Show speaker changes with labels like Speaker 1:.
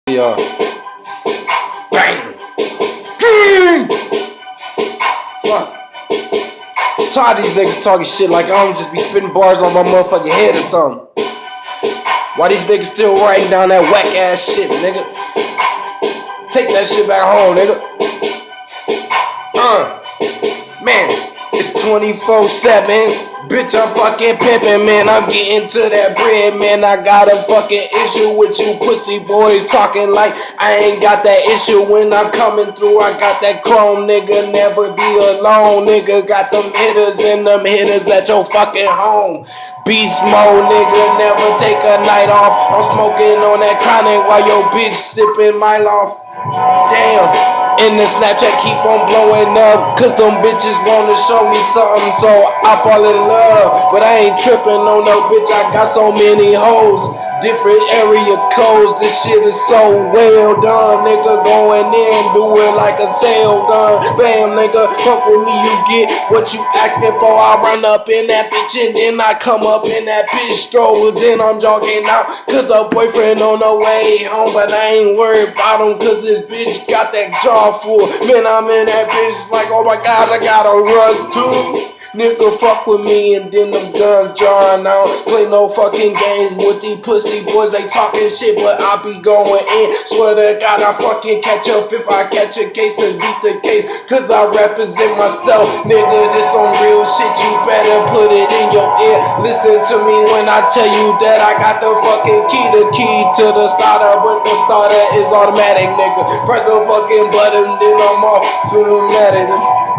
Speaker 1: Yeah. Bang. Fuck. I'm tired of these niggas talking shit like I don't just be spitting bars on my motherfucking head or something. Why these niggas still writing down that whack ass shit, nigga? Take that shit back home, nigga. Man, it's 24/7. Bitch, I'm fucking pimpin', man. I'm getting to that bread, man. I got a fucking issue with you pussy boys talking like I ain't got that issue when I'm coming through. I got that chrome, nigga. Never be alone, nigga. Got them hitters and them hitters at your fucking home. Beast mode, nigga. Never take a night off. I'm smoking on that chronic while your bitch sipping my off. Damn. And the Snapchat keep on blowing up, cause them bitches wanna show me something, so I fall in love. But I ain't tripping on no bitch, I got so many hoes, different area codes. This shit is so well done, nigga. Going in, do it like a sale done. Bam, nigga, fuck with me, you get what you asking for. I run up in that bitch and then I come up in that bitch stroll. Then I'm jogging out, cause a boyfriend on the way home. But I ain't worried about him, cause this bitch got that jaw full. Man, I'm in that bitch like, oh my god, I gotta run too. Nigga, fuck with me and then them guns jarring out. Play no fucking games with these pussy boys. They talking shit, but I be going in. Swear to God, I fucking catch up if I catch a case and beat the case. Cause I represent myself. Nigga, this some real shit. You better put it in your ear. Listen to me when I tell you that I got the fucking key. The key to the starter, but the starter is automatic, nigga. Press the fucking button, then I'm off. Automatic.